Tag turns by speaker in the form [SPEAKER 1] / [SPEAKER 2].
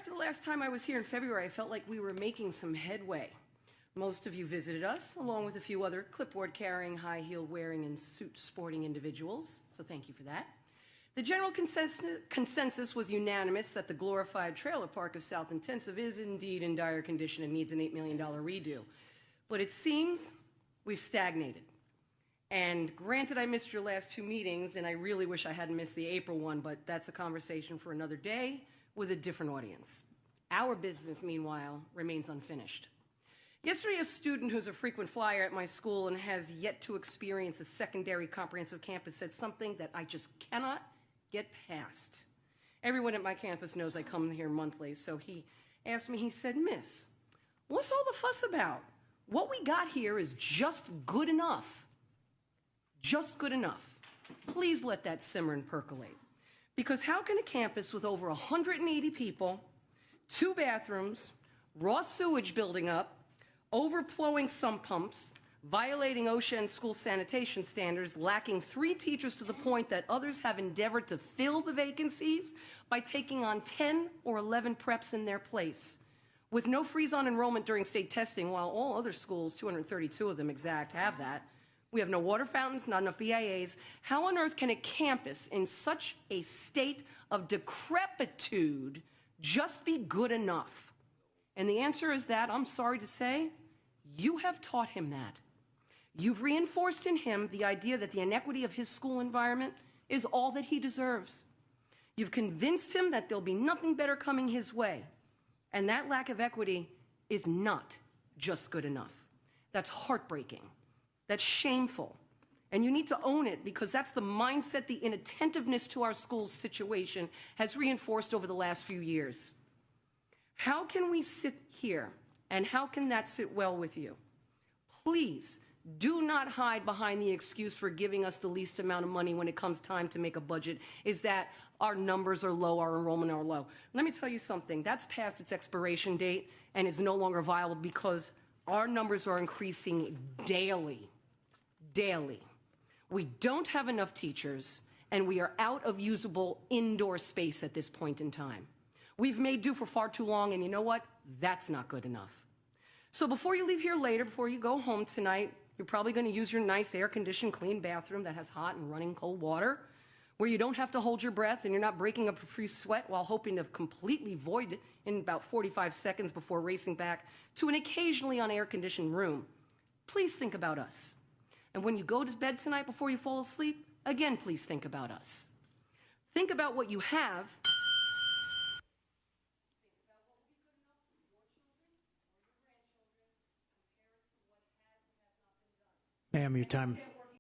[SPEAKER 1] after the last time I was here in February, I felt like we were making some headway. Most of you visited us, along with a few other clipboard-carrying, high-heel-wearing, and suit-sporting individuals, so thank you for that. The general consensus was unanimous that the glorified trailer park of South Intensive is indeed in dire condition and needs an $8 million redo. But it seems we've stagnated. And granted, I missed your last two meetings, and I really wish I hadn't missed the April one, but that's a conversation for another day with a different audience. Our business, meanwhile, remains unfinished. Yesterday, a student who's a frequent flyer at my school and has yet to experience a secondary comprehensive campus said something that I just cannot get past. Everyone at my campus knows I come here monthly, so he asked me, he said, "Miss, what's all the fuss about? What we got here is just good enough. Just good enough." Please let that simmer and percolate. Because how can a campus with over 180 people, 2 bathrooms, raw sewage building up, overflowing sump pumps, violating OSHA and school sanitation standards, lacking 3 teachers to the point that others have endeavored to fill the vacancies by taking on 10 or 11 preps in their place, with no freeze-on enrollment during state testing, while all other schools, 232 of them exact, have that. We have no water fountains, not enough BIAs. How on earth can a campus in such a state of decrepitude just be good enough? And the answer is that, I'm sorry to say, you have taught him that. You've reinforced in him the idea that the inequity of his school environment is all that he deserves. You've convinced him that there'll be nothing better coming his way. And that lack of equity is not just good enough. That's heartbreaking. That's shameful. And you need to own it, because that's the mindset the inattentiveness to our school's situation has reinforced over the last few years. How can we sit here, and how can that sit well with you? Please do not hide behind the excuse for giving us the least amount of money when it comes time to make a budget, is that our numbers are low, our enrollment are low. Let me tell you something. That's past its expiration date and is no longer viable, because our numbers are increasing daily. Daily. We don't have enough teachers, and we are out of usable indoor space at this point in time. We've made do for far too long, and you know what? That's not good enough. So before you leave here later, before you go home tonight, you're probably going to use your nice air-conditioned, clean bathroom that has hot and running cold water, where you don't have to hold your breath and you're not breaking up a free sweat while hoping to completely void it in about 45 seconds before racing back to an occasionally unair-conditioned room. Please think about us. And when you go to bed tonight before you fall asleep, again, please think about us. Think about what you have.
[SPEAKER 2] Ma'am, your time.